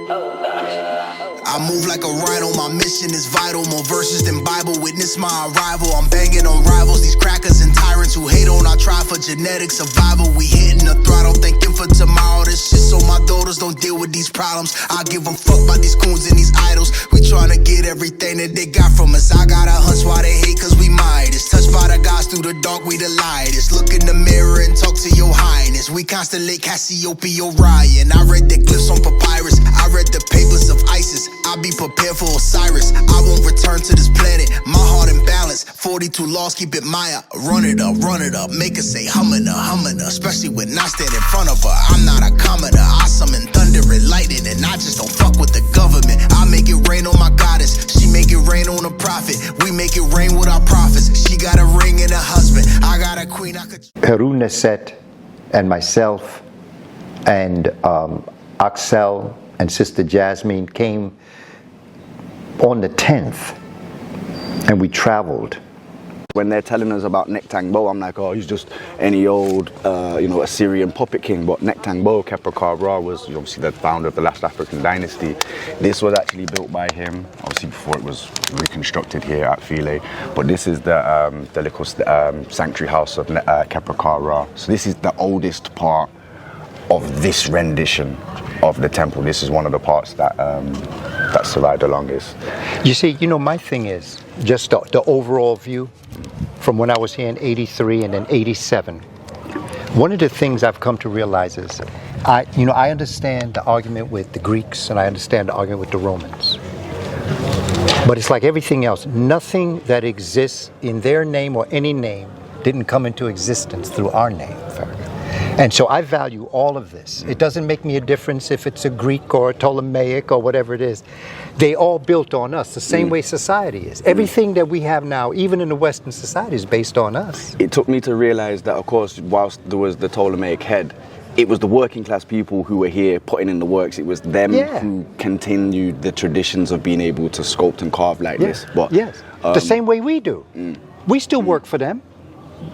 I move like a rhino, my mission is vital. More verses than Bible, witness my arrival. I'm banging on rivals, these crackers and tyrants who hate on our try for genetic survival. We hitting the throttle, thinking for tomorrow. This shit so my daughters don't deal with these problems. I give them fuck by these coons and these idols. We tryna get everything that they got from us. I got a hunch why they hate, cause we Midas. Touched by the gods through the dark, we the lightest. Look in the mirror and talk to your highness. We constellate Cassiopeia Orion. I read the glyphs on papyrus, I read the papers of Isis. I'll be prepared for Osiris. I won't return to this planet, my heart in balance. 42 laws, keep it Maya. Run it up, make her say humana. Especially when I stand in front of her. I'm not a commoner, I summon thunder and lightning. And I just don't fuck with the government. I make it rain on my goddess, she make it rain on a prophet. We make it rain with our prophets. She got a ring and a husband, I got a queen I could... Peru Neset and myself and Axsal and Sister Jasmine came on the 10th, and we traveled. When they're telling us about Nektangbo, I'm like, oh, he's just any old, Assyrian puppet king. But Nektangbo, Khepra was obviously the founder of the last African dynasty. This was actually built by him, obviously before it was reconstructed here at Philae. But this is the little sanctuary house of Khepra. So this is the oldest part of this rendition of the temple. This is one of the parts that survived the longest. You see, my thing is just the overall view from when I was here in 83 and then 87. One of the things I've come to realize is, I understand the argument with the Greeks and I understand the argument with the Romans. But it's like everything else. Nothing that exists in their name or any name didn't come into existence through our name. And so I value all of this. It doesn't make me a difference if it's a Greek or a Ptolemaic or whatever it is. They all built on us, the same way society is. Everything that we have now, even in the Western society, is based on us. It took me to realize that, of course, whilst there was the Ptolemaic head, it was the working class people who were here putting in the works. It was them who continued the traditions of being able to sculpt and carve like this. But, the same way we do. We still work for them,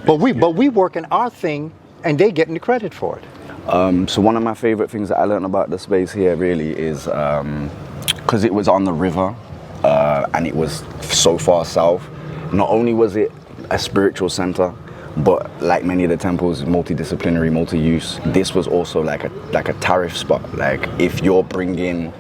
but we work in our thing, and they getting the credit for it. So one of my favorite things that I learned about the space here really is because it was on the river and it was so far south. Not only was it a spiritual center, but like many of the temples, multidisciplinary, multi-use. This was also like a tariff spot. Like if you're bringing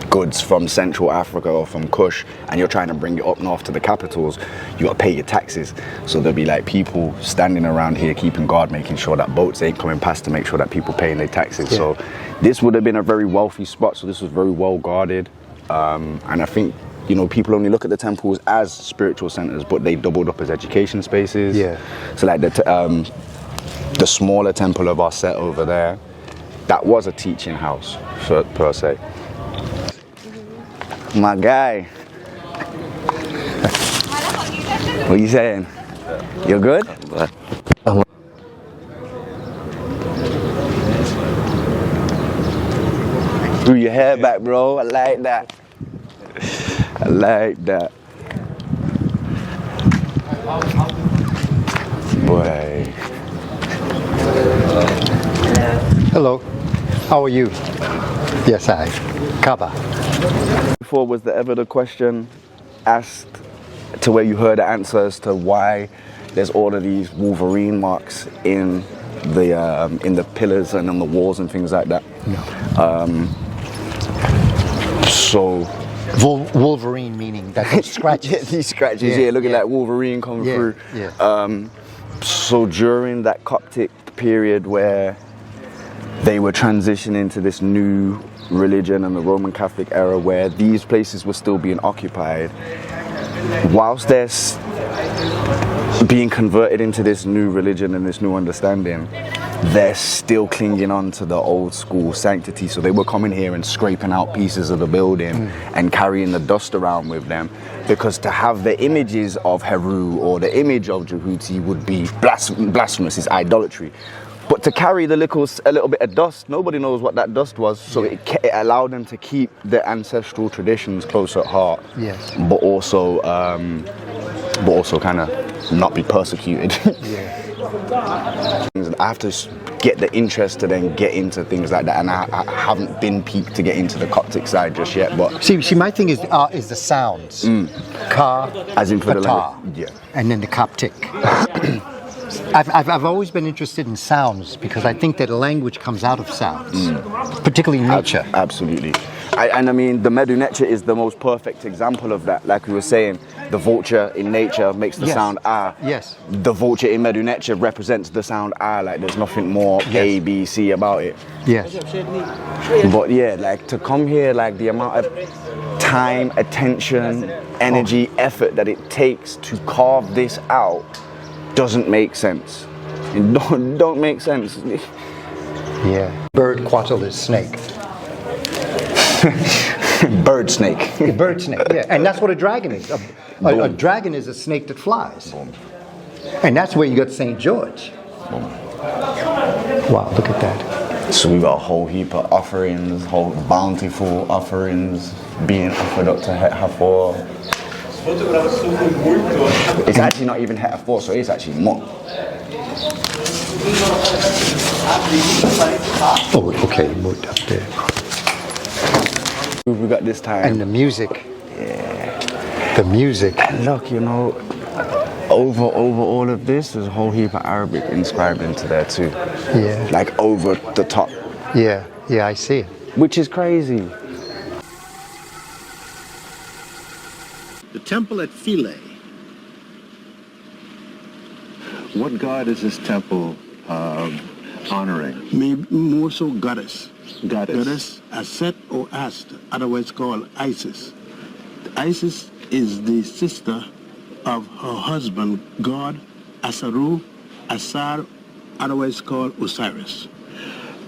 goods from Central Africa or from Kush and you're trying to bring it up north to the capitals, you got to pay your taxes. So there'll be like people standing around here keeping guard, making sure that boats ain't coming past to make sure that people paying their taxes. So this would have been a very wealthy spot. So this was very well guarded. And I think, people only look at the temples as spiritual centers, but they doubled up as education spaces. So like the smaller temple of our set over there, that was a teaching house per se. My guy. What you saying? You're good? Threw your hair back, bro. I like that. I like that. Boy. Hello. How are you? Yes, hi. Kaba. Before, was there ever the question asked to where you heard the answer as to why there's all of these Wolverine marks in the pillars and on the walls and things like that? No. So Wolverine meaning that those scratches. These scratches, looking like Wolverine coming through. So during that Coptic period where they were transitioning to this new religion and the Roman Catholic era where these places were still being occupied, whilst they're being converted into this new religion and this new understanding, they're still clinging on to the old school sanctity. So they were coming here and scraping out pieces of the building and carrying the dust around with them, because to have the images of Heru or the image of Jehuti would be blasphemous, it's idolatry. But to carry a little bit of dust, nobody knows what that dust was, so it allowed them to keep the ancestral traditions close at heart. Yes. But also kind of not be persecuted. get the interest to then get into things like that, and I haven't been peaked to get into the Coptic side just yet. But see, my thing is the sounds. Ka, as in for the ta, language, yeah. and then the Coptic. I've always been interested in sounds because I think that language comes out of sounds, particularly nature. Absolutely. I mean, the Medu nature is the most perfect example of that. Like we were saying, the vulture in nature makes the sound ah. Yes. The vulture in Medu nature represents the sound ah. Like there's nothing more A, B, C about it. Yes. But yeah, like to come here, like the amount of time, attention, energy, effort that it takes to carve this out doesn't make sense. It don't make sense. Yeah. Bird quattled snake. Bird snake. Bird snake, yeah. And that's what a dragon is. A dragon is a snake that flies. Boom. And that's where you got St. George. Boom. Wow, look at that. So we got a whole heap of offerings, whole bountiful offerings being offered up to Het Hathor. It's actually not even Het Hathor, so it's actually more. Oh, okay, moved up there. We got this time. And the music. Yeah. The music. Look, you know, over all of this, there's a whole heap of Arabic inscribed into there too. Yeah. Like over the top. Yeah, I see it. Which is crazy. The temple at Philae. What god is this temple honoring? Maybe more so goddess. Goddess. Aset or Ast, otherwise called Isis. Isis is the sister of her husband, god Asaru, Asar, otherwise called Osiris.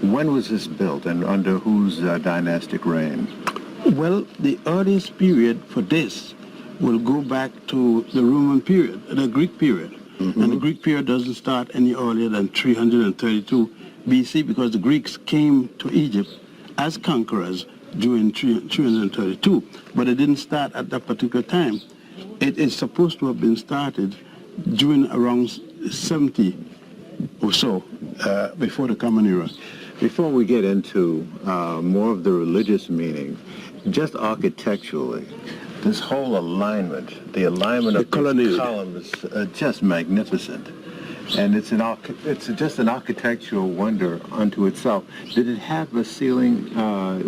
When was this built and under whose dynastic reign? Well, the earliest period for this will go back to the Roman period, the Greek period. Mm-hmm. And the Greek period doesn't start any earlier than 332 BC because the Greeks came to Egypt as conquerors during 332, but it didn't start at that particular time. It is supposed to have been started during around 70 or so, before the Common Era. Before we get into more of the religious meaning, just architecturally, this whole alignment, the alignment of these columns is just magnificent. And it's just an architectural wonder unto itself. Did it have a ceiling?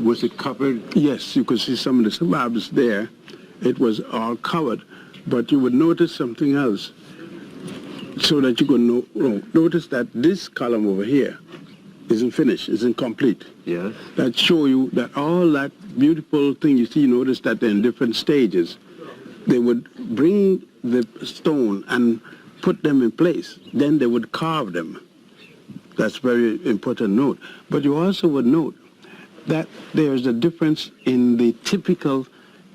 Was it covered? Yes, you could see some of the slabs there. It was all covered, but you would notice something else. So that you could notice that this column over here isn't finished, isn't complete. Yes. That show you that all that beautiful thing you see, notice that they're in different stages. They would bring the stone and put them in place. Then they would carve them. That's very important note. But you also would note that there's a difference in the typical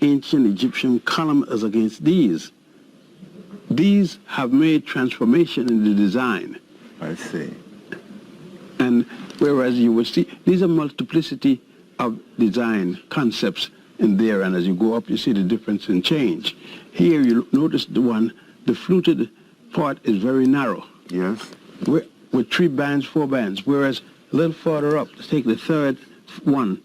ancient Egyptian column as against these. These have made transformation in the design. I see. And whereas you would see, these are multiplicity of design concepts in there, and as you go up, you see the difference in change. Here you notice the fluted part is very narrow. Yes. With 3 bands, 4 bands, whereas a little farther up, take the third one,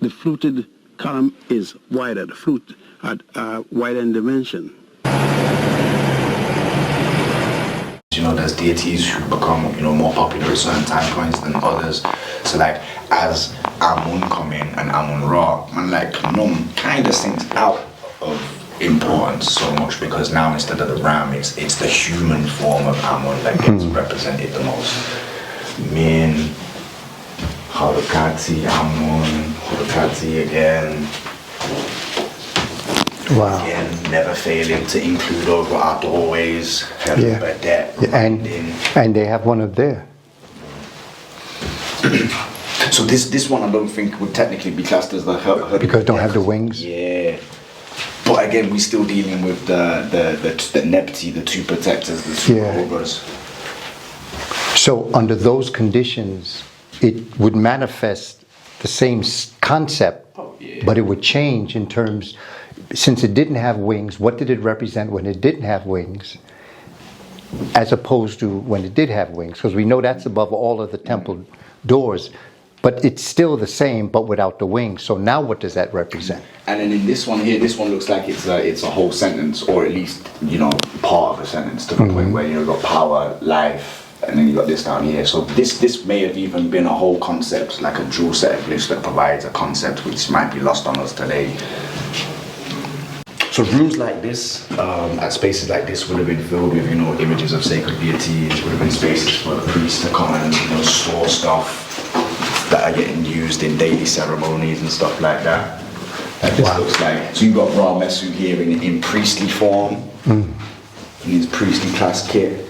the fluted column is wider, the flute at wider in dimension. You know, there's deities who become, you know, more popular at certain time points than others. So like, as Amun come in and Amun Ra, man, like, Num kind of sinks out of importance so much because now instead of the ram, it's the human form of Amun that gets represented the most. Min, Halakati, Amun, Halakati again. Wow. Again, never failing to include over our doorways, and they have one up there. So this one I don't think would technically be classed as the because it don't have the wings. Yeah. But again, we're still dealing with the Nepti, the 2 protectors, the 2 cobras. So under those conditions, it would manifest the same concept, but it would change in terms. Since it didn't have wings, what did it represent when it didn't have wings? as opposed to when it did have wings, because we know that's above all of the temple doors, but it's still the same, but without the wings. So now what does that represent? And then in this one here, this one looks like it's a whole sentence, or at least, you know, part of a sentence, to the point where you've got power, life, and then you got this down here. So this may have even been a whole concept, like a dual set of glyphs that provides a concept which might be lost on us today. So rooms like this, at spaces like this, would have been filled with, you know, images of sacred deities. Would have been spaces for the priests to come and, you know, store stuff that are getting used in daily ceremonies and stuff like that. Like this looks like. So you've got Ra Mesu here in priestly form, in his priestly class kit.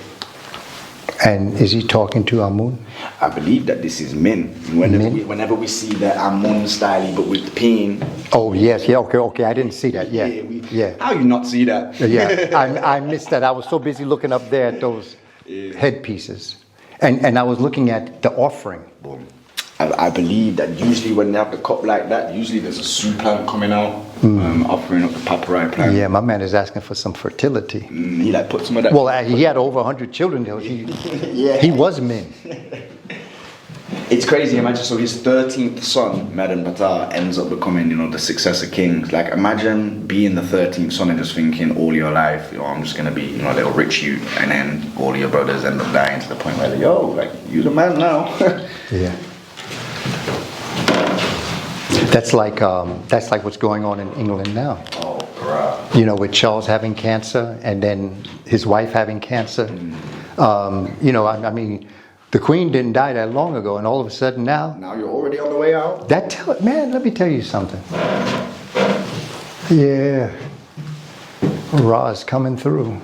And is he talking to Amun? I believe that this is Min. Whenever we see the Amun style, but with the pin. Oh yes, yeah, okay, I didn't see that. Yeah. How you not see that? Yeah, I missed that. I was so busy looking up there at those headpieces, and I was looking at the offering. Boom. I believe that usually when they have the cup like that, usually there's a Su plant coming out, offering up the papyri plant. Yeah, my man is asking for some fertility. He like put some of that. Well, he had over 100 children though. He was Min. It's crazy, imagine, so his 13th son, Madan Bata, ends up becoming, you know, the successor king. Like, imagine being the 13th son and just thinking all your life, you know, I'm just gonna be, you know, a little rich youth, and then all your brothers end up dying to the point where they're, yo, like, you the man now. Yeah. That's like what's going on in England now. Oh, bruh. You know, with Charles having cancer and then his wife having cancer. You know, I mean, the Queen didn't die that long ago, and all of a sudden now. Now you're already on the way out. Man, let me tell you something. Yeah, Ra's coming through.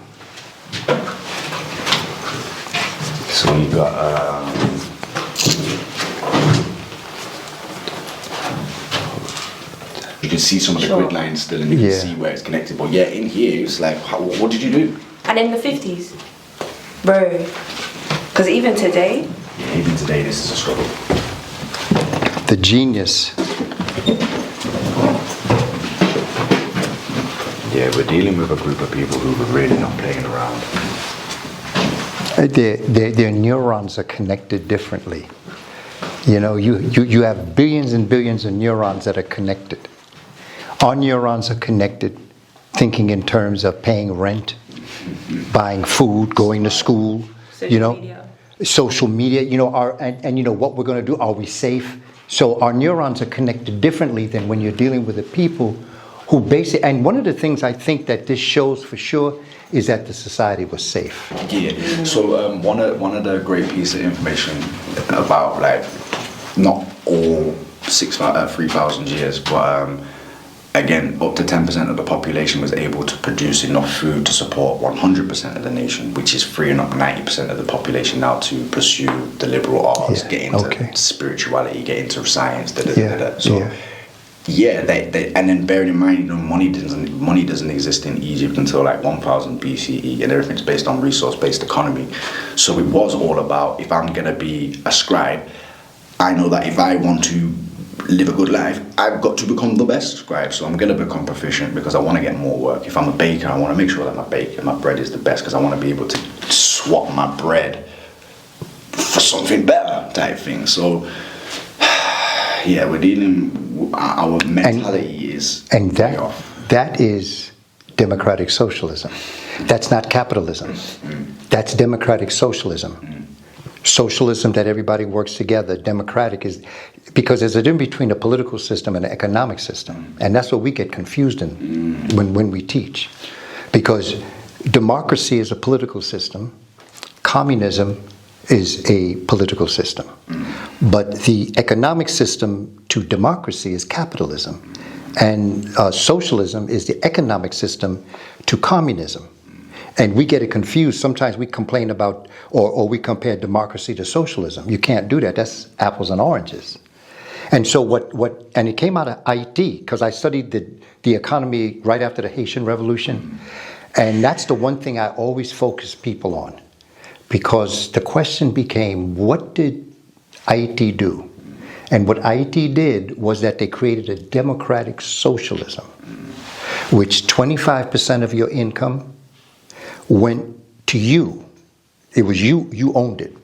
So you got. You can see some of the grid lines still, and you can see where it's connected. But yeah, in here, it's like, what did you do? And in the 50s, bro. Because even today. Yeah, even today, this is a struggle. The genius. Yeah, we're dealing with a group of people who are really not playing around. Their neurons are connected differently. You know, you have billions and billions of neurons that are connected. Our neurons are connected, thinking in terms of paying rent, buying food, going to school, social media, you know, and you know what we're going to do. Are we safe? So our neurons are connected differently than when you're dealing with the people who basically. And one of the things I think that this shows for sure is that the society was safe. Yeah. So one of the great pieces of information about, like, not all 3,000 years, but again, up to 10% of the population was able to produce enough food to support 100% of the nation, which is freeing up 90% of the population now to pursue the liberal arts, get into spirituality, get into science. So they and then bearing in mind, you know, money doesn't exist in Egypt until like 1000 BCE, and everything's based on resource-based economy. So it was all about, if I'm gonna be a scribe, I know that if I want to live a good life, I've got to become the best scribe. So I'm going to become proficient because I want to get more work. If I'm a baker, I want to make sure that my bread is the best, because I want to be able to swap my bread for something better type thing. So yeah, we're dealing, our mentality is way off. That is democratic socialism. That's not capitalism. That's democratic socialism. Socialism that everybody works together. Democratic is, because there's a difference between a political system and an economic system, and that's what we get confused in when we teach. Because democracy is a political system, communism is a political system, but the economic system to democracy is capitalism, and socialism is the economic system to communism. And we get it confused. Sometimes we complain about, or we compare democracy to socialism. You can't do that. That's apples and oranges. And so and it came out of Haiti, because I studied the economy right after the Haitian Revolution. And that's the one thing I always focus people on. Because the question became, what did Haiti do? And what Haiti did was that they created a democratic socialism, which 25% of your income went to you It was you owned it.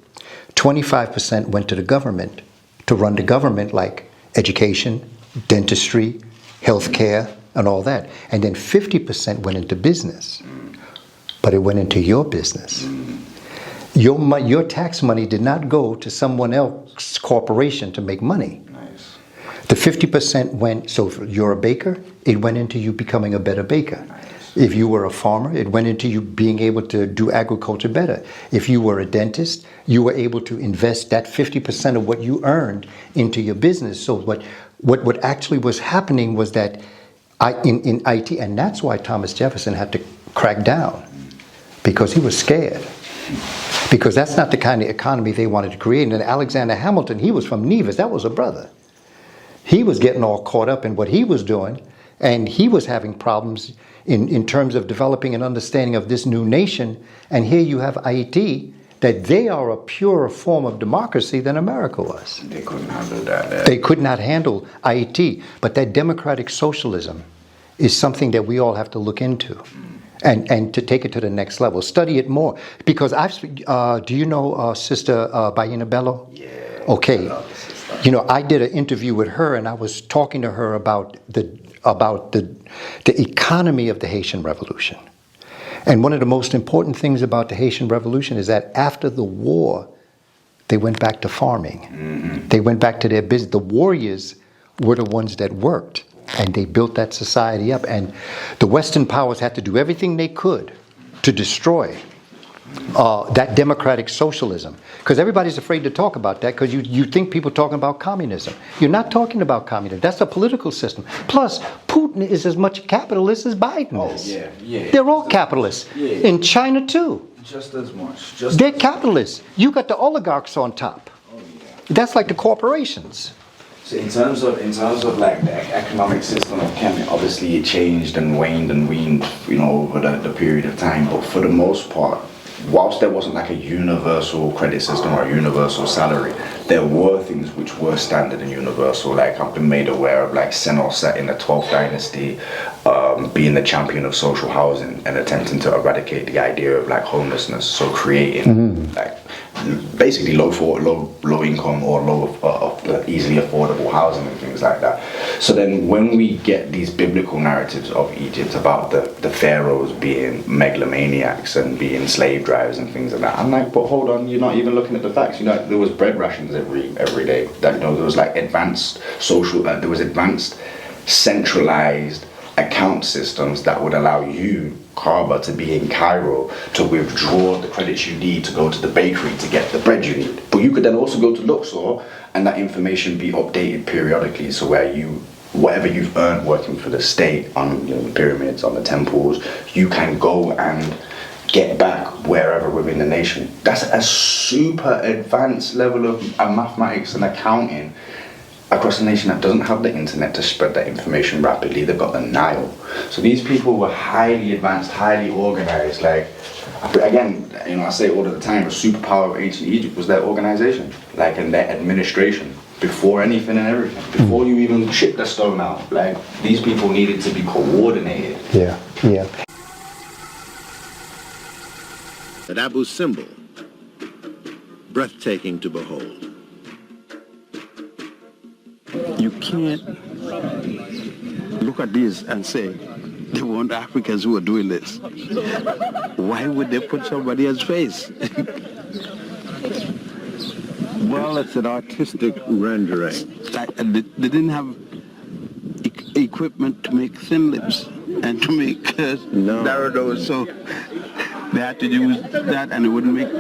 25% went to the government to run the government, like education, dentistry, healthcare, and all that. And then 50% went into business. But it went into your business. Your tax money did not go to someone else's corporation to make money. Nice. The 50% went, so if you're a baker, it went into you becoming a better baker. Nice. If you were a farmer, it went into you being able to do agriculture better. If you were a dentist, you were able to invest that 50% of what you earned into your business. So what actually was happening was that in IT, and that's why Thomas Jefferson had to crack down, because he was scared. Because that's not the kind of economy they wanted to create. And Alexander Hamilton, he was from Nevis, that was a brother. He was getting all caught up in what he was doing, and he was having problems in terms of developing an understanding of this new nation. And here you have Haiti, that they are a purer form of democracy than America was. They couldn't handle that. They could not handle Haiti. But that democratic socialism is something that we all have to look into. And to take it to the next level, study it more. Because do you know Sister Baina Bello? Yeah. Okay. I did an interview with her, and I was talking to her about the economy of the Haitian Revolution. And one of the most important things about the Haitian Revolution is that after the war, they went back to farming. Mm-hmm. They went back to their business. The warriors were the ones that worked. And they built that society up. And the Western powers had to do everything they could to destroy that democratic socialism. Because everybody's afraid to talk about that, because you think people talking about communism. You're not talking about communism. That's a political system. Plus, Putin is as much a capitalist as Biden is. Oh, yeah. They're all capitalists. Yeah. In China, too. Just as much. They're capitalists. You got the oligarchs on top. Oh, yeah. That's like the corporations. So in terms of like the economic system of Kemet, obviously it changed and waned and weaned, over the period of time. But for the most part, whilst there wasn't like a universal credit system or a universal salary, there were things which were standard and universal. Like I've been made aware of like Senusret in the 12th dynasty being the champion of social housing and attempting to eradicate the idea of like homelessness. So creating like basically low income or low easily affordable housing and things like that. So then when we get these biblical narratives of Egypt about the pharaohs being megalomaniacs and being slave drivers and things like that, I'm like, but hold on, you're not even looking at the facts. There was bread rations every day. That there was like advanced social, there was advanced centralized account systems that would allow you, Kaba, to be in Cairo to withdraw the credits you need to go to the bakery to get the bread you need. But you could then also go to Luxor and that information be updated periodically, so where whatever you've earned working for the state on the pyramids, on the temples, you can go and get back wherever within the nation. That's a super advanced level of mathematics and accounting across the nation that doesn't have the internet to spread that information rapidly. They've got the Nile. So these people were highly advanced, highly organized. Like, again, I say it all the time, the superpower of ancient Egypt was their organization, like, and their administration. Before anything and everything, before you even ship the stone out, like, these people needed to be coordinated. Yeah. At Abu Simbel, breathtaking to behold. You can't look at this and say, they weren't Africans who were doing this. Why would they put somebody else's face? Well, it's an artistic rendering. They didn't have equipment to make thin lips and to make narrow nose, so they had to use that, and it wouldn't make.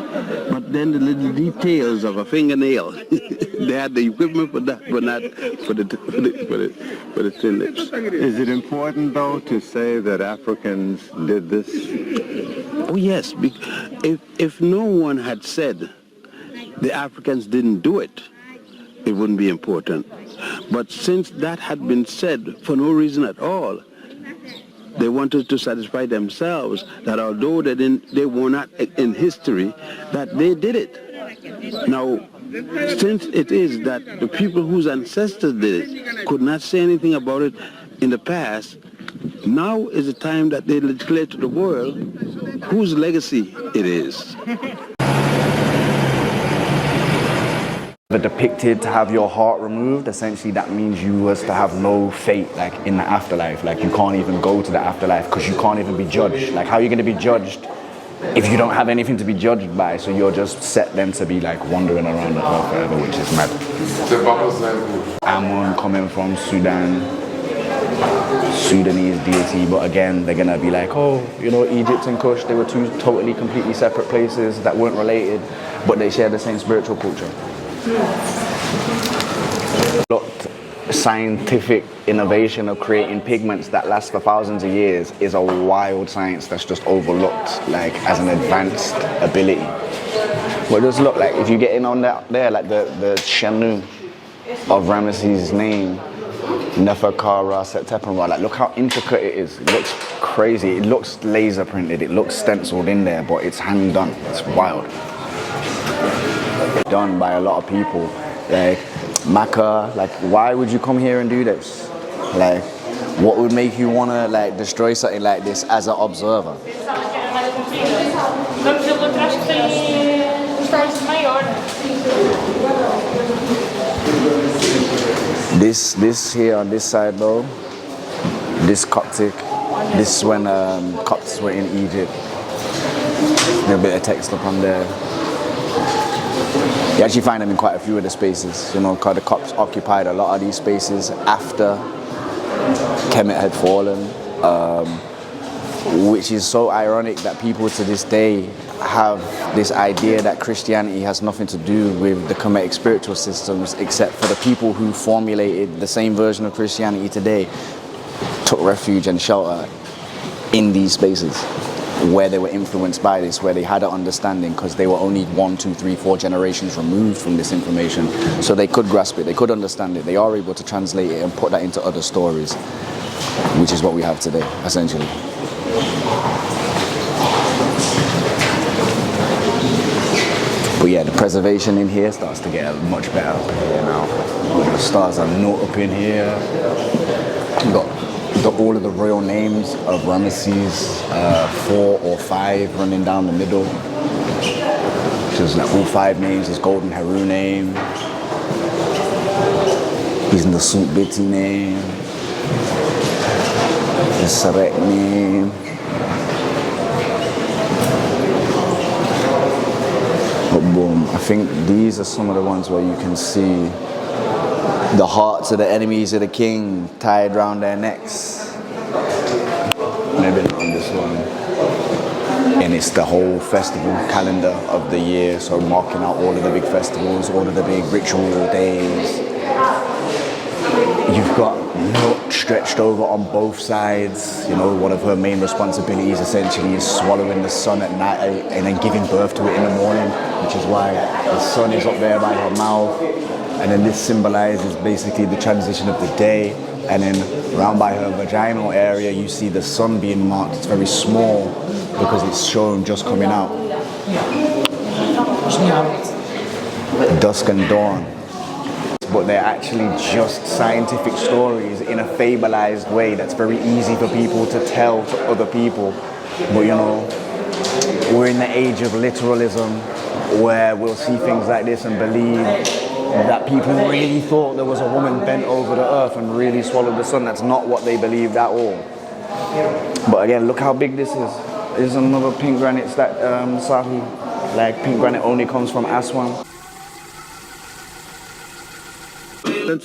But then the little details of a fingernail, they had the equipment for that, but not for the thin lips. Is it important, though, to say that Africans did this? Oh yes, if no one had said the Africans didn't do it, it wouldn't be important. But since that had been said for no reason at all, they wanted to satisfy themselves that although they were not in history, that they did it. Now, since it is that the people whose ancestors did it could not say anything about it in the past, now is the time that they declare to the world whose legacy it is. depicted to have your heart removed. Essentially that means you was to have no fate like in the afterlife. Like you can't even go to the afterlife because you can't even be judged. Like how are you going to be judged if you don't have anything to be judged by? So you're just set then to be like wandering around the earth forever, which is mad. Amun coming from Sudan, Sudanese deity, but again they're gonna be like, oh, you know, Egypt and Kush, they were two totally completely separate places that weren't related, but they share the same spiritual culture. Scientific innovation of creating pigments that last for thousands of years is a wild science that's just overlooked like as an advanced ability. But just look, like if you get in on that there, like the Shanu of Ramesses' name, Neferkara, Setepenra, like look how intricate it is. It looks crazy. It looks laser printed. It looks stenciled in there, but it's hand done. It's wild. Done by a lot of people. Like Makkah, like why would you come here and do this? Like what would make you want to like destroy something like this as an observer? This here on this side though, this Coptic, this is when Copts were in Egypt. There's a bit of text up on there. You actually find them in quite a few of the spaces, you know, because the Copts occupied a lot of these spaces after Kemet had fallen, which is so ironic that people to this day have this idea that Christianity has nothing to do with the Kemetic spiritual systems, except for the people who formulated the same version of Christianity today took refuge and shelter in these spaces where they were influenced by this, where they had an understanding, because they were only 1, 2, 3, 4 generations removed from this information, so they could grasp it, they could understand it, they are able to translate it and put that into other stories, which is what we have today, essentially. But yeah, the preservation in here starts to get much better up here now. The stars are not up in here. We've got all of the royal names of Ramesses, 4 or 5 running down the middle. So there's like all 5 names, his golden Heru name, his Nasut Biti name, his Sarek name. But boom, I think these are some of the ones where you can see the hearts of the enemies of the king tied around their necks. Maybe not on this one. And it's the whole festival calendar of the year, so marking out all of the big festivals, all of the big ritual days. You've got Nut stretched over on both sides. You know, one of her main responsibilities essentially is swallowing the sun at night and then giving birth to it in the morning, which is why the sun is up there by her mouth. And then this symbolizes basically the transition of the day. And then around by her vaginal area, you see the sun being marked. It's very small because it's shown just coming out. Dusk and dawn. But they're actually just scientific stories in a fableized way that's very easy for people to tell to other people. But you know, we're in the age of literalism where we'll see things like this and believe that people really thought there was a woman bent over the earth and really swallowed the sun. That's not what they believed at all. But again, look how big this is. This is another pink granite Sahi. Like pink granite only comes from Aswan.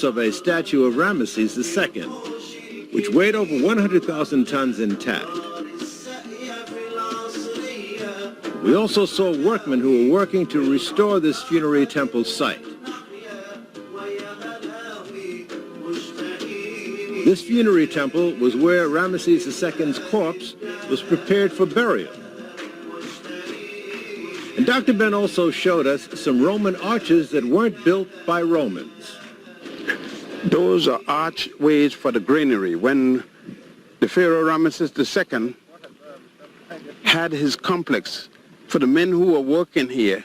Of a statue of Ramesses II, which weighed over 100,000 tons intact. We also saw workmen who were working to restore this funerary temple site. This funerary temple was where Ramesses II's corpse was prepared for burial. And Dr. Ben also showed us some Roman arches that weren't built by Romans. Those are archways for the granary. When the Pharaoh Ramesses II had his complex, for the men who were working here,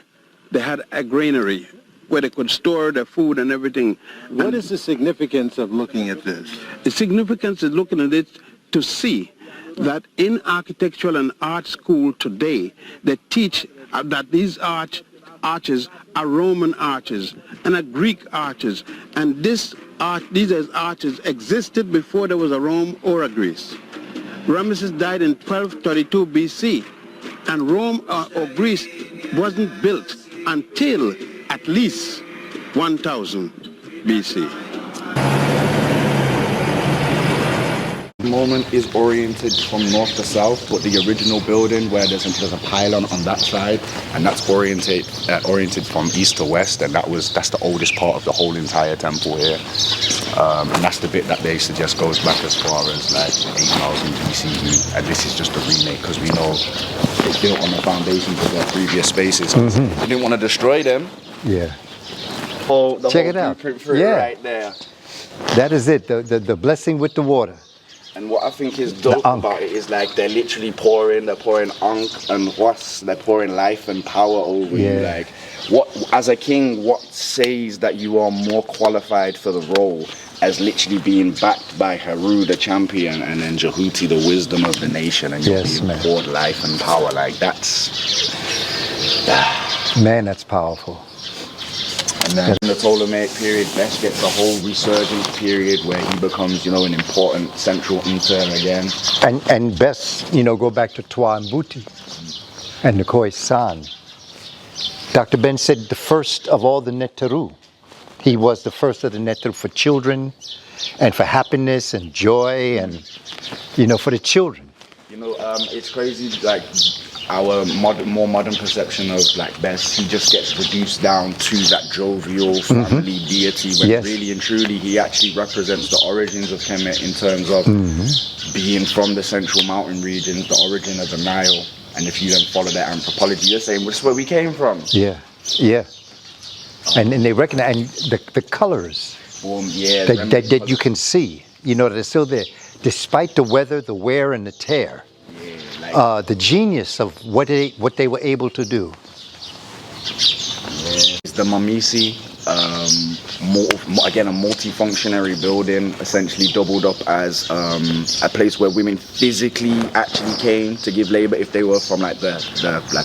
they had a granary where they could store their food and everything. What is the significance of looking at this? The significance is looking at it to see that in architectural and art school today, they teach that these arch arches are Roman arches and are Greek arches. And these arches existed before there was a Rome or a Greece. Ramesses died in 1232 BC, and Rome or Greece wasn't built until at least 1000 BC. The moment is oriented from north to south, but the original building where there's a pylon on that side, and that's oriented from east to west, and that's the oldest part of the whole entire temple here. And that's the bit that they suggest goes back as far as like 8000 BCE, and this is just a remake because we know it's built on the foundations of their previous spaces. They didn't want to destroy them. Yeah. Check it out. Yeah. Right there. That is it. The blessing with the water. And what I think is dope about it is like they're literally pouring ankh and was, they're pouring life and power over you. Like, what as a king, what says that you are more qualified for the role as literally being backed by Heru, the champion, and then Jehuti, the wisdom of the nation, and you're being poured life and power. Like that's man, that's powerful. And then in the Ptolemaic period, Bes gets a whole resurgent period where he becomes, an important central inter again. And Bes, go back to Twa and Buti and the Khoisan. Dr. Ben said the first of all the Neteru. He was the first of the Neteru for children and for happiness and joy and, for the children. It's crazy, like, our more modern perception of like Bes, he just gets reduced down to that jovial family deity when really and truly he actually represents the origins of Kemet in terms of being from the central mountain regions, the origin of the Nile. And if you then follow that anthropology, you're saying, well, this is where we came from. Yeah. And they recognize and the colors that you can see, that are still there, despite the weather, the wear, and the tear. The genius of what they were able to do. The Mamisi, again a multifunctionary building, essentially doubled up as a place where women physically actually came to give labor if they were from like the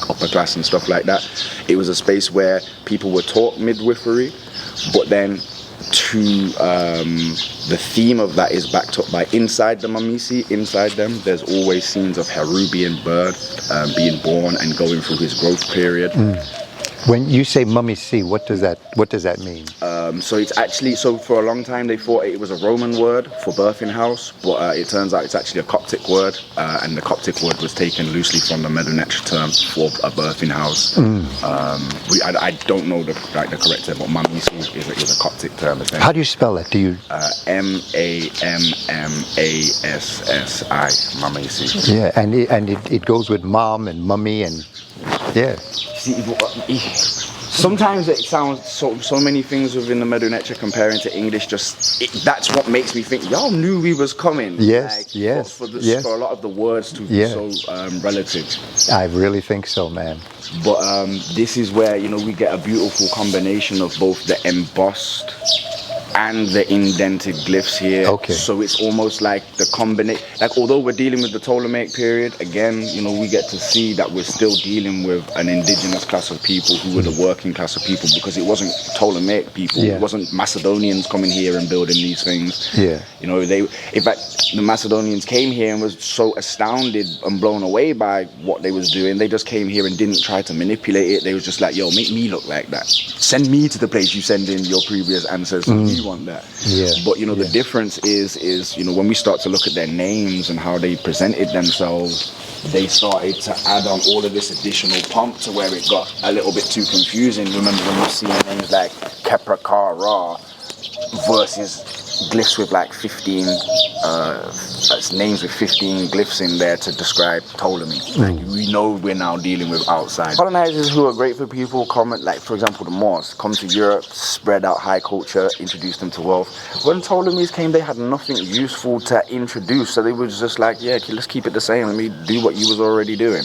upper class and stuff like that. It was a space where people were taught midwifery, but then the theme of that is backed up by inside the Mamisi, inside them there's always scenes of Heru being birthed, being born and going through his growth period. When you say Mamisi, what does that mean? So it's actually, for a long time they thought it was a Roman word for birthing house, but it turns out it's actually a Coptic word, and the Coptic word was taken loosely from the Medu-Neter term for a birthing house. I don't know the correct term, but Mamisi is a Coptic term. How do you spell it? Do you? Mammassi, Mamasi. Yeah, and it goes with mom and mummy and sometimes it sounds so many things within the Medu-Neter comparing to English. That's what makes me think y'all knew we was coming. Yes. For a lot of the words to be so relative. I really think so, man. But this is where we get a beautiful combination of both the embossed and the indented glyphs here. Okay. So it's almost like the combination. Like, although we're dealing with the Ptolemaic period, again, we get to see that we're still dealing with an indigenous class of people who were the working class of people, because it wasn't Ptolemaic people. It wasn't Macedonians coming here and building these things. In fact, the Macedonians came here and was so astounded and blown away by what they was doing. They just came here and didn't try to manipulate it. They was just like, yo, make me look like that. Send me to the place you send in your previous ancestors. Want that. But the difference is when we start to look at their names and how they presented themselves, they started to add on all of this additional pomp to where it got a little bit too confusing. Remember when you see names like Kepra Ra versus glyphs with like 15 names with 15 glyphs in there to describe Ptolemy. We know we're now dealing with outside colonizers who are great for people. Like for example the Moors come to Europe, spread out high culture, introduce them to wealth. When Ptolemies came, they had nothing useful to introduce, so they were just like, let's keep it the same. Let me do what you was already doing.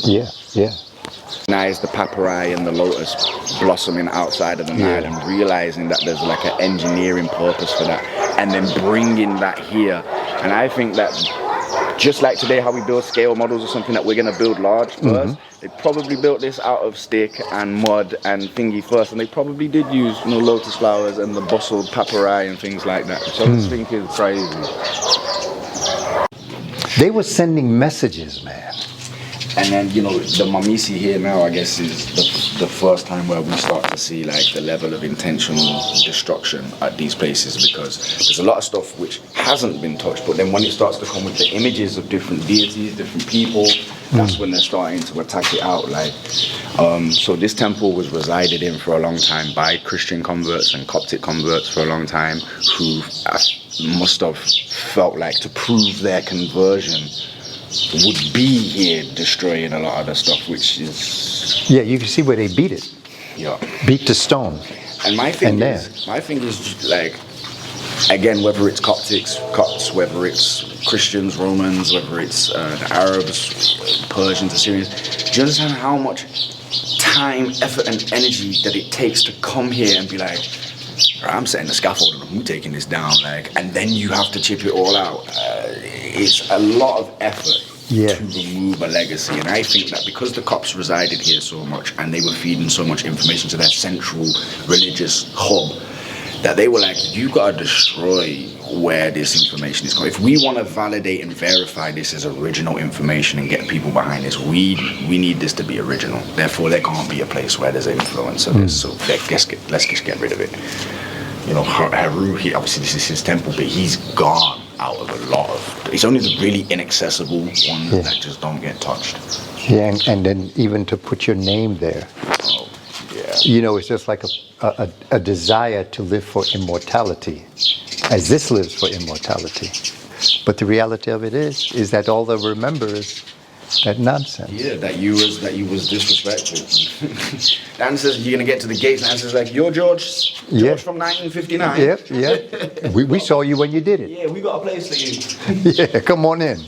Now is the papyri and the lotus blossoming outside of the Nile, and realizing that there's like an engineering purpose for that, and then bringing that here. And I think that just like today, how we build scale models or something that we're going to build large first, they probably built this out of stick and mud and thingy first, and they probably did use, you know, lotus flowers and the bustled papyri and things like that, which I just think is crazy. They were sending messages, man. And then, you know, the Mamisi here now, I guess, is the first time where we start to see like the level of intentional destruction at these places, because there's a lot of stuff which hasn't been touched, but then when it starts to come with the images of different deities, different people, that's when they're starting to attack it out. Like, so this temple was resided in for a long time by Christian converts and Coptic converts for a long time, who must have felt like to prove their conversion would be here destroying a lot of the stuff, which is... Yeah, you can see where they beat it. Yeah. Beat to stone. And my thing is like, again, whether it's Copts, whether it's Christians, Romans, whether it's the Arabs, Persians, Assyrians, do you understand how much time, effort and energy that it takes to come here and be like, I'm setting the scaffold and I'm taking this down, like, and then you have to chip it all out. It's a lot of effort to remove a legacy, and I think that because the Copts resided here so much and they were feeding so much information to their central religious hub, that they were like, you gotta destroy where this information is coming. If we want to validate and verify this as original information and get people behind this, we need this to be original. Therefore, there can't be a place where there's influence of this. So let's just get rid of it. You know, Haru, obviously this is his temple, but he's gone out of a lot of... It's only the really inaccessible ones that just don't get touched. Yeah, and then even to put your name there. Oh, yeah. You know, it's just like a desire to live for immortality, as this lives for immortality. But the reality of it is that all they remember is that nonsense. Yeah, that you was disrespectful. Dan says you're gonna get to the gates, and Dan says like, you're George from 1959. Yeah. We saw you when you did it. Yeah, we got a place for you. Yeah, come on in.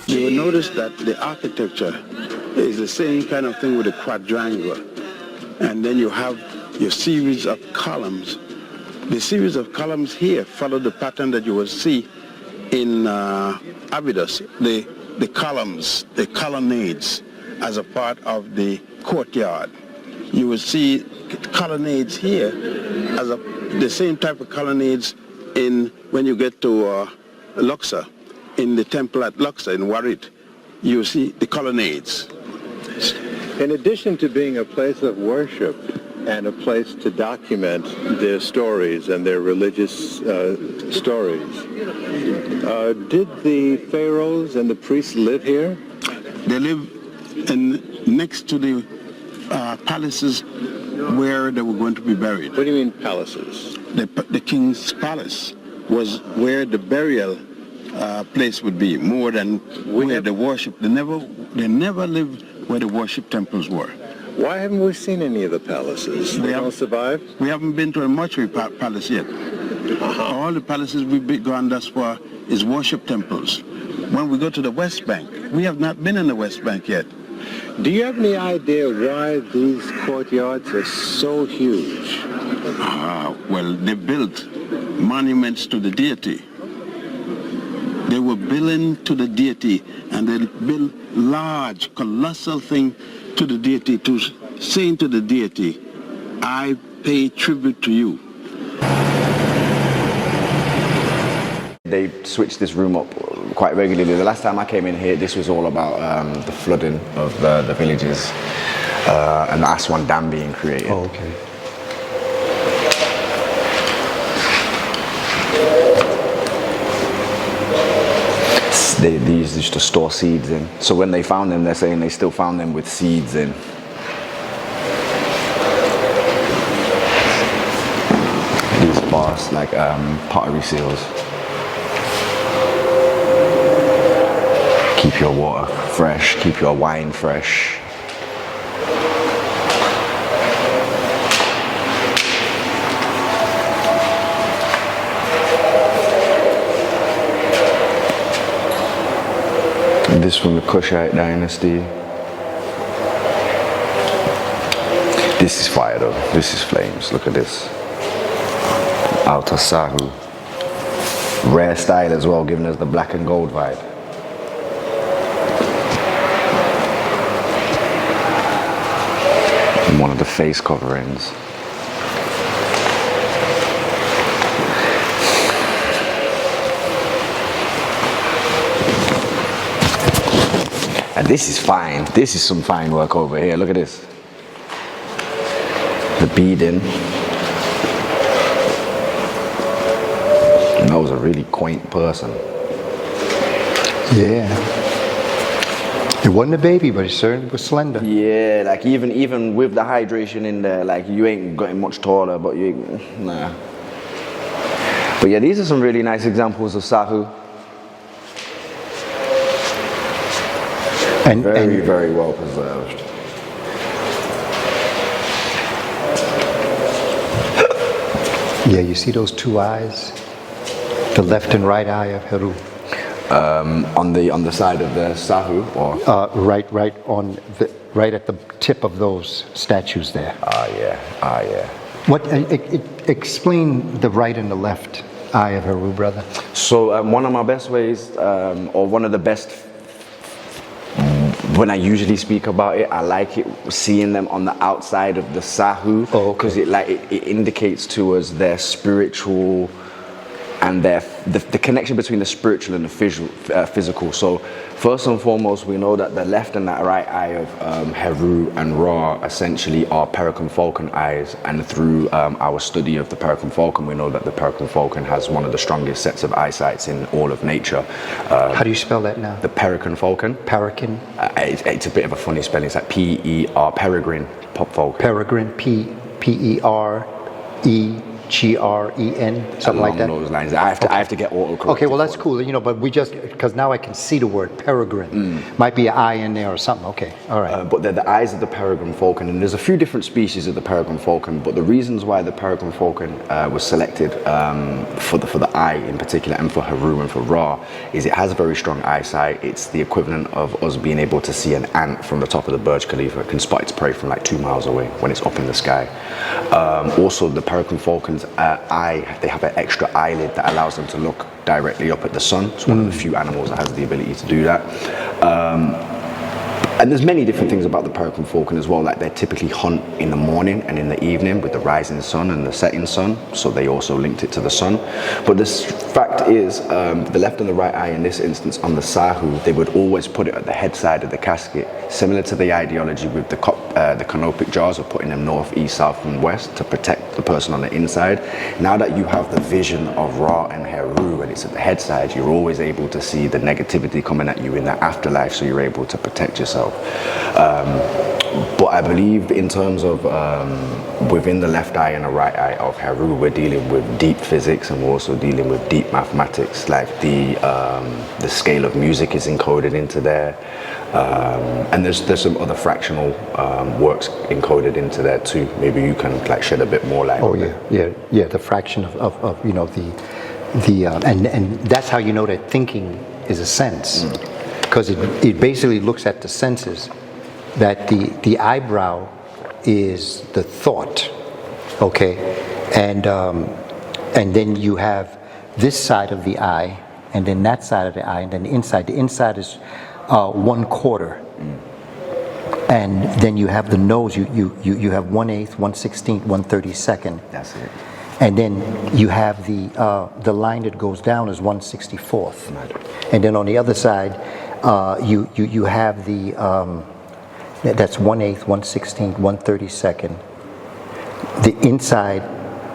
You will notice that the architecture is the same kind of thing with a quadrangle. And then you have your series of columns. The series of columns here follow the pattern that you will see in Abydos, the columns, the colonnades, as a part of the courtyard. You will see colonnades here as the same type of colonnades when you get to Luxor, in the temple at Luxor in Warit. You see the colonnades. In addition to being a place of worship and a place to document their stories and their religious stories, did the pharaohs and the priests live here? They live next to the palaces where they were going to be buried. What do you mean palaces? The king's palace was where the burial place would be, more than where the worship. They never lived where the worship temples were. Why haven't we seen any of the palaces? They don't survive? We haven't been to a mortuary palace yet. All the palaces we've gone thus far is worship temples. When we go to the West Bank, we have not been in the West Bank yet. Do you have any idea why these courtyards are so huge? Well, they built monuments to the deity. They were building to the deity, and they built large, colossal thing to the deity, saying to the deity, I pay tribute to you. They switched this room up quite regularly. The last time I came in here, this was all about the flooding of the villages and the Aswan Dam being created. Oh, okay. They used this to store seeds in. So when they found them, they're saying they still found them with seeds in. These bars, like pottery seals. Keep your water fresh, keep your wine fresh. This from the Kushite dynasty. This is fire though. This is flames. Look at this. Outer Sahu. Rare style as well, giving us the black and gold vibe. And one of the face coverings. And this is fine. This is some fine work over here. Look at this. The beading. That was a really quaint person. Yeah. It wasn't a baby, but it certainly was slender. Yeah, like even with the hydration in there, like you ain't getting much taller, but nah. But yeah, these are some really nice examples of Sahu. And Very well preserved. Yeah, you see those two eyes? The left and right eye of Heru. On the side of the Sahu, or right at the tip of those statues there. yeah. What? Explain the right and the left eye of Heru, brother. So one of my best ways, or one of the best, when I usually speak about it, I like it seeing them on the outside of the Sahu, because it indicates to us their spiritual and the connection between the spiritual and the physical. So first and foremost, we know that the left and that right eye of Heru and Ra essentially are Pericum Falcon eyes, and through our study of the Pericum Falcon, we know that the Pericum Falcon has one of the strongest sets of eyesights in all of nature. How do you spell that now? The Pericum Falcon. Pericum? It's a bit of a funny spelling. It's like P-E-R, Peregrine Pop Falcon. Peregrine, P-E-R-E. G-R-E-N, something like that. Along those lines. I have to get autocorrect. Okay, well that's cool. But we just because now I can see the word peregrine. Might be an I in there or something. Okay, all right. But they're the eyes of the peregrine falcon, and there's a few different species of the peregrine falcon. But the reasons why the peregrine falcon was selected for the eye in particular, and for Heru and for Ra, is it has very strong eyesight. It's the equivalent of us being able to see an ant from the top of the Burj Khalifa. It can spot its prey from like 2 miles away when it's up in the sky. Also, the peregrine falcon's eye, they have an extra eyelid that allows them to look directly up at the sun. It's one of the few animals that has the ability to do that. And there's many different things about the peregrine falcon as well, like they typically hunt in the morning and in the evening with the rising sun and the setting sun, so they also linked it to the sun. But the fact is, the left and the right eye in this instance on the Sahu, they would always put it at the head side of the casket, similar to the ideology with the canopic jars of putting them north, east, south and west to protect the person on the inside. Now that you have the vision of Ra and Heru and it's at the head side, you're always able to see the negativity coming at you in the afterlife, so you're able to protect yourself. But I believe in terms of within the left eye and the right eye of Heru, we're dealing with deep physics, and we're also dealing with deep mathematics, like the scale of music is encoded into there. And there's some other fractional works encoded into there too. Maybe you can like shed a bit more light on it. Yeah. The fraction of and that's how you know that thinking is a sense, because it basically looks at the senses. That the eyebrow is the thought, okay, and then you have this side of the eye, and then that side of the eye, and then the inside. The inside is 1/4, and then you have the nose. You have 1/8, 1/16, 1/32. That's it. And then you have the line that goes down is 1/64, and then on the other side, you have the that's 1/8, 1/16, 1/32. The inside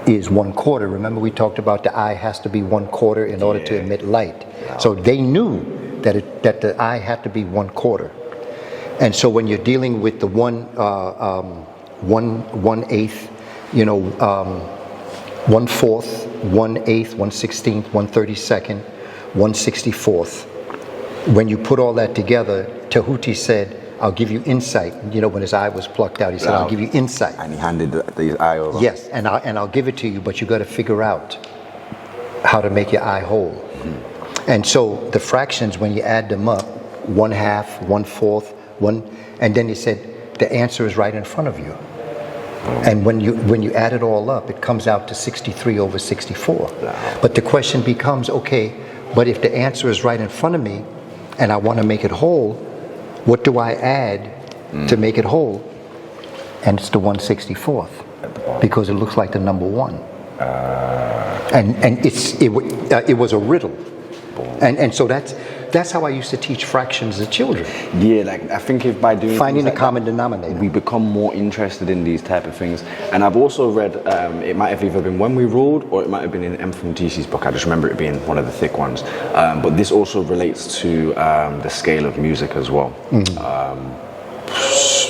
is 1/4. Remember we talked about the eye has to be 1/4 in order to emit light. Yeah. So they knew that the eye had to be 1/4. And so when you're dealing with the 1/8, 1/4, 1/8, 1/16, 1/32, 1/64. When you put all that together, Tahuti said, I'll give you insight. When his eye was plucked out, he said, I'll give you insight. And he handed the eye over. Yes, and I'll give it to you, but you got to figure out how to make your eye whole. Mm-hmm. And so the fractions, when you add them up, 1/2, 1/4, and then he said, the answer is right in front of you. And when you add it all up, it comes out to 63 over 64. But the question becomes, okay, but if the answer is right in front of me and I want to make it whole, what do I add to make it whole? And it's the 164th because it looks like the number 1. And it was a riddle. And so that's how I used to teach fractions to children. Yeah, like I think if by doing finding the like common denominator, we become more interested in these type of things. And I've also read, it might have either been When We Ruled or it might have been in M. Tisi's book. I just remember it being one of the thick ones. But this also relates to the scale of music as well.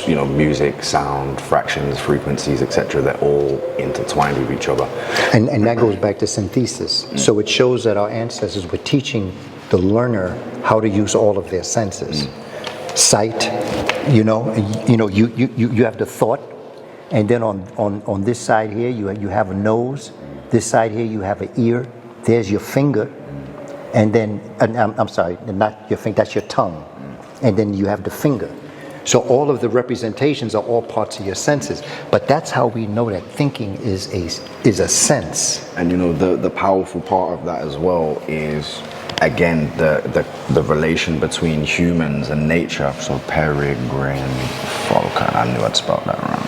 Music, sound, fractions, frequencies, etc. They're all intertwined with each other. And that goes back to synthesis. So it shows that our ancestors were teaching the learner how to use all of their senses. Sight, you have the thought, and then on this side here you have a nose. This side here you have an ear. There's your finger, and then I'm sorry, not your finger. That's your tongue, and then you have the finger. So all of the representations are all parts of your senses, but that's how we know that thinking is a sense. And the powerful part of that as well is, again, the relation between humans and nature. So peregrine falcon, I knew I'd spelled that wrong.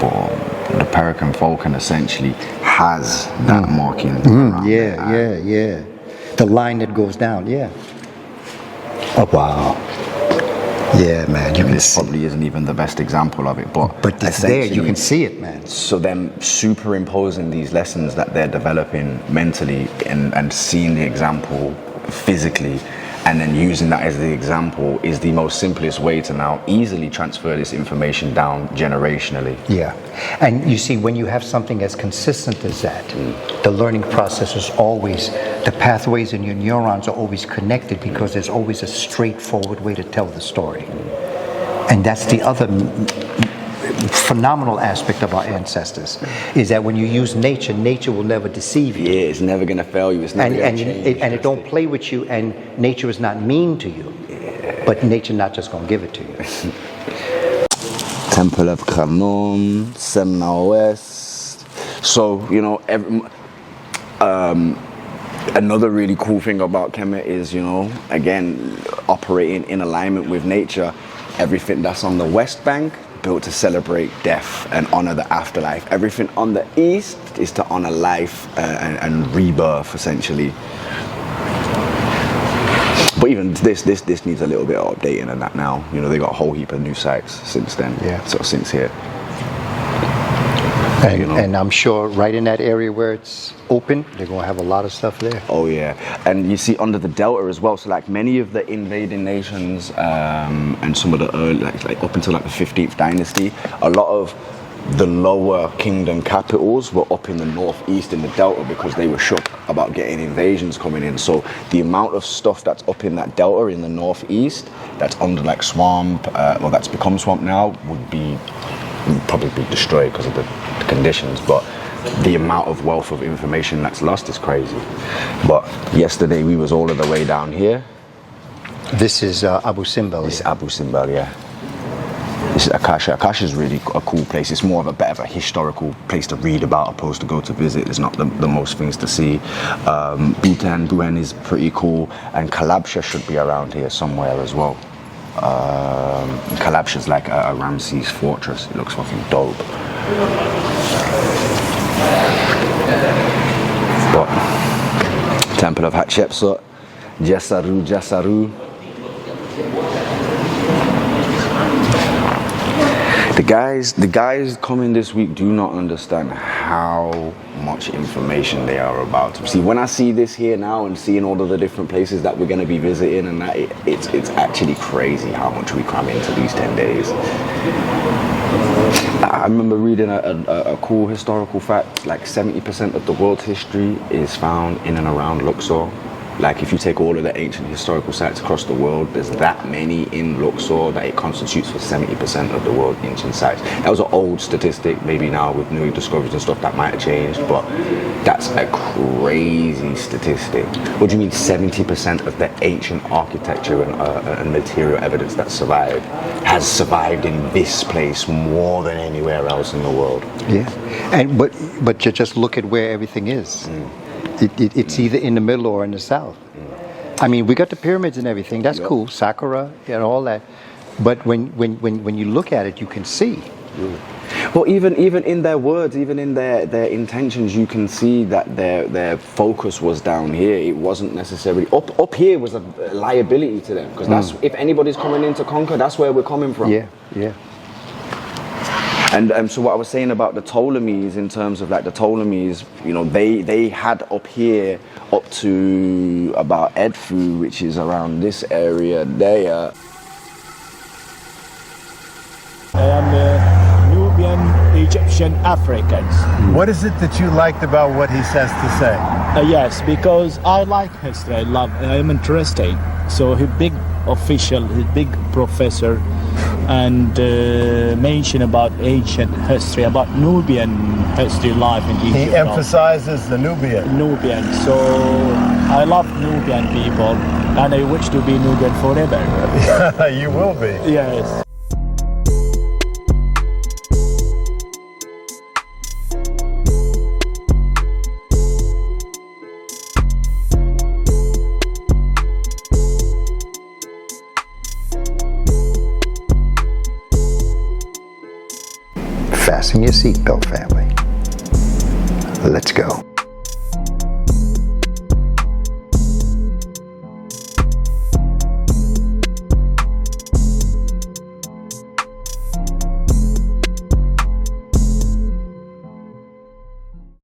But the peregrine falcon essentially has that marking. Yeah. The line that goes down, yeah. Oh, wow. Yeah, man. This probably isn't even the best example of it, but it's there. You can see it, man. So them superimposing these lessons that they're developing mentally and seeing the example physically, and then using that as the example is the most simplest way to now easily transfer this information down generationally. Yeah, and you see, when you have something as consistent as that, the learning process is always, the pathways in your neurons are always connected because there's always a straightforward way to tell the story. And that's the other phenomenal aspect of our ancestors, is that when you use nature will never deceive you. Yeah, it's never going to fail you. It's never going to change. And it don't play with you, and nature is not mean to you. Yeah. But nature not just going to give it to you. Temple of Khanum, Semna West. So, another really cool thing about Kemet is, again, operating in alignment with nature. Everything that's on the west bank, built to celebrate death and honor the afterlife. Everything on the east is to honor life and rebirth, essentially. But even this needs a little bit of updating and that now. They got a whole heap of new sites since then. Yeah. So since here. And I'm sure right in that area where it's open, they're going to have a lot of stuff there. Oh yeah, and you see under the delta as well. So like many of the invading nations and some of the early, like up until like the 15th dynasty, a lot of the lower kingdom capitals were up in the northeast in the delta because they were shook about getting invasions coming in. So the amount of stuff that's up in that delta in the northeast that's under like swamp, or that's become swamp now, would probably be destroyed because of the conditions, but the amount of wealth of information that's lost is crazy. But yesterday we was all of the way down here. This is Abu Simbel. This is Abu Simbel, yeah. This is Akasha. Akasha is really a cool place. It's more of a bit of a historical place to read about opposed to go to visit. There's not the most things to see. Buten is pretty cool, and Kalabsha should be around here somewhere as well. Kalabsha is like a Ramses fortress. It looks fucking dope. But Temple of Hatshepsut, Jasaru. The guys coming this week do not understand how much information they are about to see. When I see this here now and seeing all of the different places that we're going to be visiting, and that it's actually crazy how much we cram into these 10 days. I remember reading a cool historical fact, like 70% of the world's history is found in and around Luxor. Like if you take all of the ancient historical sites across the world, there's that many in Luxor that it constitutes for 70% of the world's ancient sites. That was an old statistic. Maybe now with new discoveries and stuff that might have changed, but that's a crazy statistic. What do you mean 70% of the ancient architecture and material evidence that survived has survived in this place more than anywhere else in the world? Yeah, and but you just look at where everything is. It's either in the middle or in the south. I mean, we got the pyramids and everything. That's cool, Saqqara and all that. But when you look at it, you can see. Well, even in their words, even in their intentions, you can see that their focus was down here. It wasn't necessarily up here was a liability to them, because that's if anybody's coming in to conquer, that's where we're coming from. Yeah. And so what I was saying about the Ptolemies, in terms of like the Ptolemies, you know, they had up here up to about Edfu, which is around this area there. I am Nubian Egyptian Africans. What is it that you liked about what he says to say? Yes, because I like history. I'm interested. So he big official, he big professor, and mention about ancient history, about Nubian history life in Egypt. He emphasizes the Nubian. Nubian. So I love Nubian people, and I wish to be Nubian forever. You will be. Yes. Fasten your seatbelt, family. Let's go.